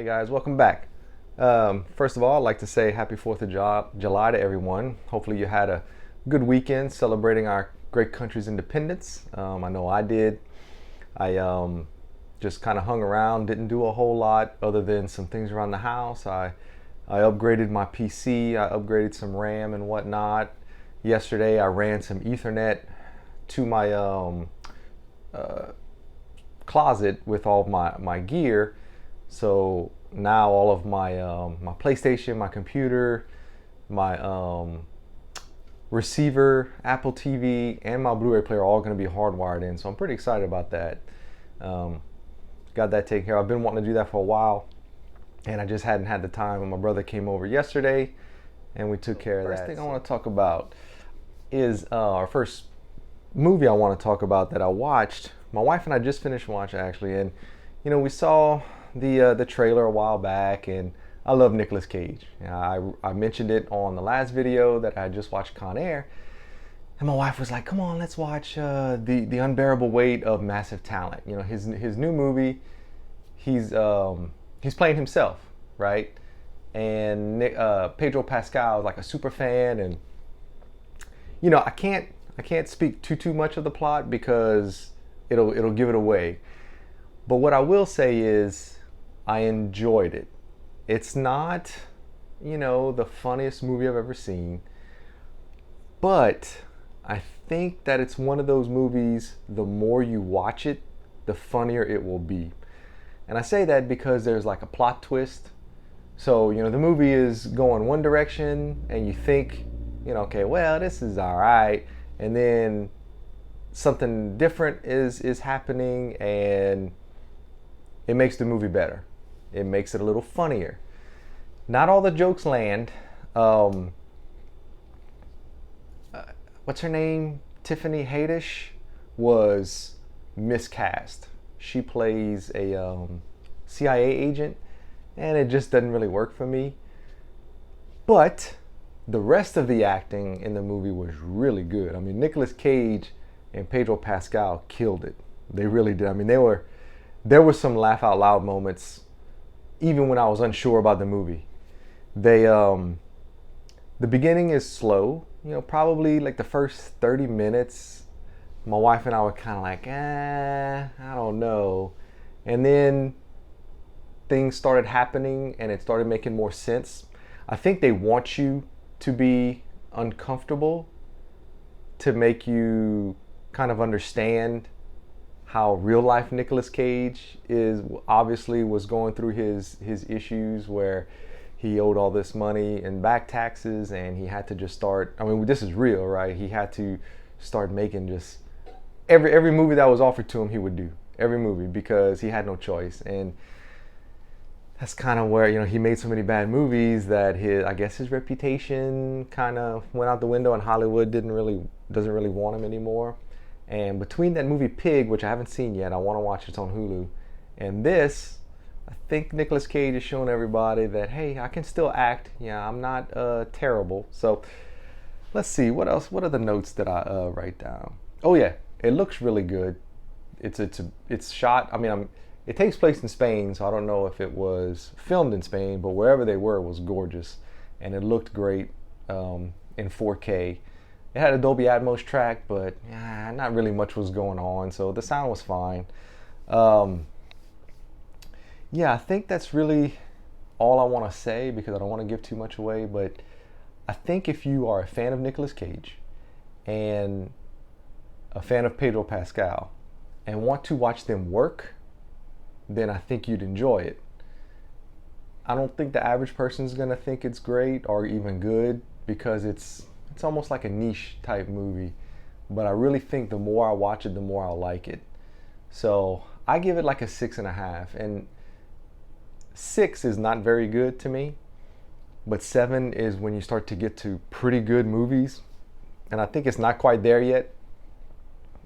Guys, welcome back. First of all, I'd like to say happy 4th of July to everyone. Hopefully you had a good weekend celebrating our great country's independence. I know I did. I just kind of hung around, didn't do a whole lot other than some things around the house. I upgraded my PC, I upgraded some RAM and whatnot. Yesterday I ran some Ethernet to my closet with all of my gear. So now all of my my PlayStation, my computer, my receiver, Apple TV, and my Blu-ray player are all going to be hardwired in. So I'm pretty excited about that. Got that taken care of. I've been wanting to do that for a while, and I just hadn't had the time. And my brother came over yesterday, and we took care of that. First thing I want to talk about is our first movie I want to talk about that I watched. My wife and I just finished watching actually, and we saw the trailer a while back, and I love Nicolas Cage. I mentioned it on the last video that I just watched Con Air, and my wife was like, "Come on, let's watch the Unbearable Weight of Massive Talent." His new movie. He's playing himself, right? And Pedro Pascal is like a super fan, and I can't speak too much of the plot because it'll give it away. But what I will say is I enjoyed it. It's not, the funniest movie I've ever seen, but I think that it's one of those movies, the more you watch it, the funnier it will be. And I say that because there's like a plot twist. So, the movie is going one direction and you think, okay, well, this is all right. And then something different is happening, and it makes the movie better. It makes it a little funnier. Not all the jokes land. What's her name? Tiffany Haddish was miscast. She plays a CIA agent, and it just doesn't really work for me. But the rest of the acting in the movie was really good. I mean, Nicolas Cage and Pedro Pascal killed it. They really did. I mean, there were some laugh out loud moments, even when I was unsure about the movie. The beginning is slow. Probably like the first 30 minutes, my wife and I were kind of like, I don't know. And then things started happening, and it started making more sense. I think they want you to be uncomfortable to make you kind of understand how real life Nicolas Cage was going through his issues where he owed all this money in back taxes, and he had to just start, I mean, this is real, right? He had to start making just every movie that was offered to him, he would do every movie because he had no choice. And that's kind of where, he made so many bad movies that his reputation kind of went out the window, and Hollywood doesn't really want him anymore. And between that movie Pig, which I haven't seen yet, I want to watch, it's on Hulu, and this, I think Nicolas Cage is showing everybody that, hey, I can still act. Yeah, I'm not terrible. So let's see, what else? What are the notes that I write down? Oh yeah, it looks really good. It's shot. I mean, it takes place in Spain, so I don't know if it was filmed in Spain, but wherever they were, it was gorgeous, and it looked great in 4K. It had a Dolby Atmos track, but not really much was going on, so the sound was fine. I think that's really all I want to say because I don't want to give too much away, but I think if you are a fan of Nicolas Cage and a fan of Pedro Pascal and want to watch them work, then I think you'd enjoy it. I don't think the average person is going to think it's great or even good because it's almost like a niche type movie, but I really think the more I watch it, the more I'll like it. So I give it like a 6.5, and 6 is not very good to me, but 7 is when you start to get to pretty good movies, and I think it's not quite there yet.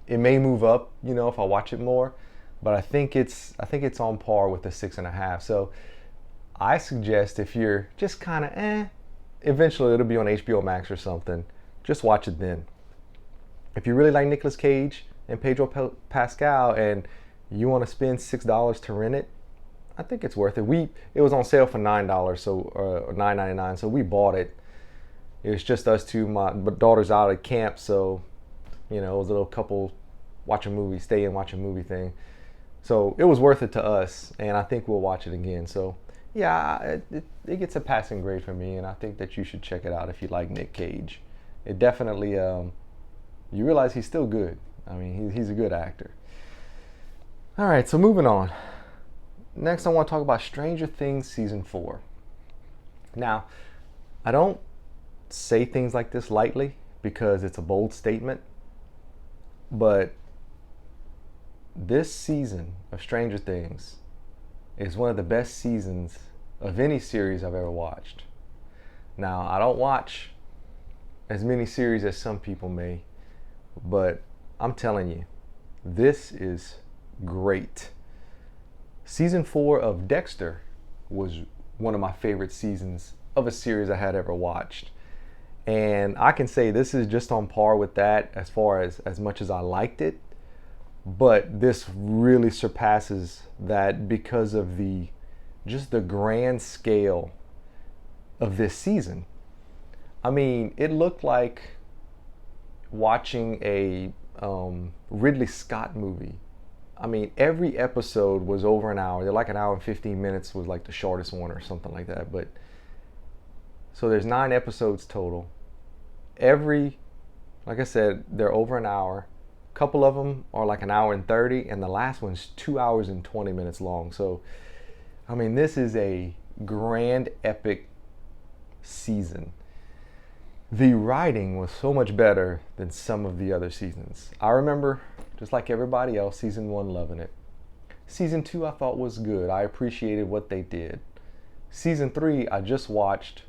It may move up, if I watch it more, but I think it's on par with the 6.5. So I suggest if you're just kind of eventually it'll be on HBO Max or something. Just watch it then. If you really like Nicolas Cage and Pedro Pascal and you want to spend $6 to rent it, I think it's worth it. It was on sale for $9, so or $9.99, so we bought it. It was just us two. My daughter's out at camp, so it was a little couple watch a movie, stay and watch a movie thing. So it was worth it to us, and I think we'll watch it again. So yeah, it gets a passing grade for me, and I think that you should check it out if you like Nick Cage. It definitely, you realize he's still good. I mean, he's a good actor. All right, so moving on. Next, I want to talk about Stranger Things Season 4. Now, I don't say things like this lightly because it's a bold statement, but this season of Stranger Things is one of the best seasons of any series I've ever watched. Now, I don't watch as many series as some people may, but I'm telling you, this is great. Season 4 of Dexter was one of my favorite seasons of a series I had ever watched. And I can say this is just on par with that as far as much as I liked it. But this really surpasses that because of just the grand scale of this season. I mean, it looked like watching a Ridley Scott movie. I mean, every episode was over an hour. They're like an hour and 15 minutes was like the shortest one or something like that. But so there's 9 episodes total. Like I said, they're over an hour. A couple of them are like an hour and 30, and the last one's 2 hours and 20 minutes long. So, I mean, this is a grand, epic season. The writing was so much better than some of the other seasons. I remember, just like everybody else, season 1 loving it. Season 2 I thought was good. I appreciated what they did. Season 3 I just watched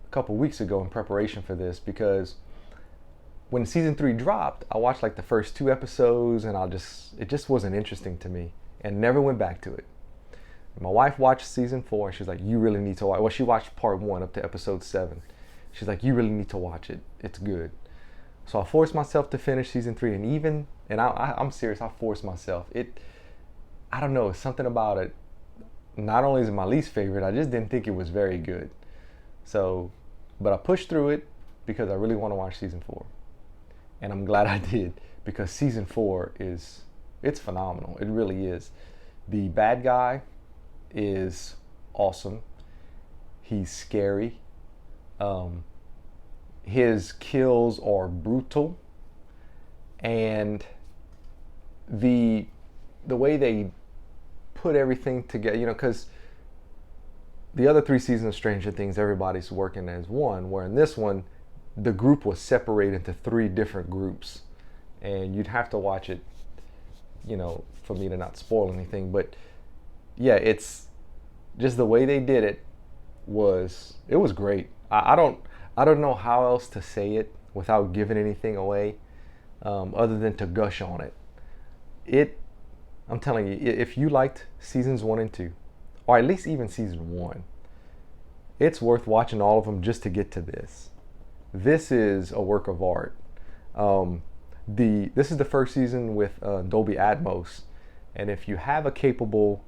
a couple weeks ago in preparation for this because when season 3 dropped, I watched like the first 2 episodes and it just wasn't interesting to me and never went back to it. My wife watched season 4 and she's like, you really need to watch. Well, she watched part 1 up to episode 7. She's like, you really need to watch it. It's good. So I forced myself to finish season 3, and I'm serious, I forced myself. I don't know, it's something about it. Not only is it my least favorite, I just didn't think it was very good. So, but I pushed through it because I really want to watch season 4. And I'm glad I did because season 4 it's phenomenal. It really is. The bad guy is awesome. He's scary. His kills are brutal, and the way they put everything together, because the other 3 seasons of Stranger Things, everybody's working as one, where in this one, the group was separated into 3 different groups, and you'd have to watch it, for me to not spoil anything. But yeah, it's just the way they did it was great. I don't know how else to say it without giving anything away, other than to gush on it. I'm telling you, if you liked seasons 1 and 2, or at least even season 1, it's worth watching all of them just to get to this. This is a work of art. This is the first season with Dolby Atmos, and if you have a capable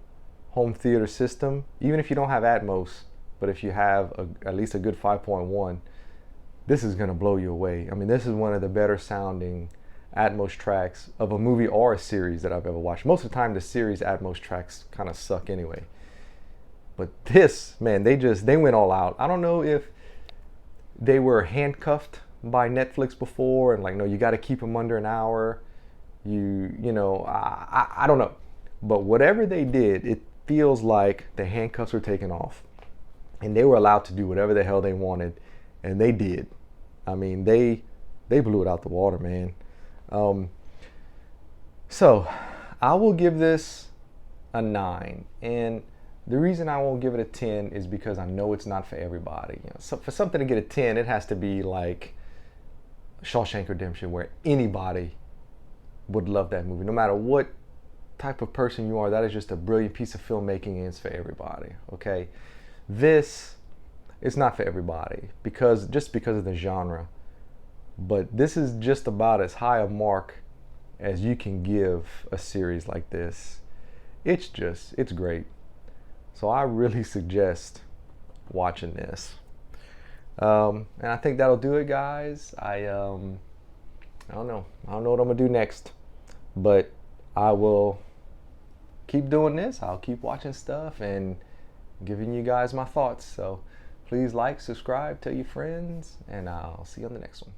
home theater system, even if you don't have Atmos, but if you have at least a good 5.1, this is going to blow you away. I mean, this is one of the better sounding Atmos tracks of a movie or a series that I've ever watched. Most of the time, the series Atmos tracks kind of suck anyway. But this, man, they went all out. I don't know if they were handcuffed by Netflix before and like, no, you got to keep them under an hour. I don't know. But whatever they did, it feels like the handcuffs were taken off and they were allowed to do whatever the hell they wanted, and they did. I mean, they blew it out the water, man. So I will give this a 9, and the reason I won't give it a 10 is because I know it's not for everybody. So for something to get a 10, it has to be like Shawshank Redemption, where anybody would love that movie, no matter what type of person you are. That is just a brilliant piece of filmmaking, and it's for everybody. Okay, this is not for everybody because of the genre, but this is just about as high a mark as you can give a series like this. It's great. So I really suggest watching this. And I think that'll do it, guys. I don't know. I don't know what I'm gonna do next, but I will keep doing this. I'll keep watching stuff and giving you guys my thoughts. So please like, subscribe, tell your friends, and I'll see you on the next one.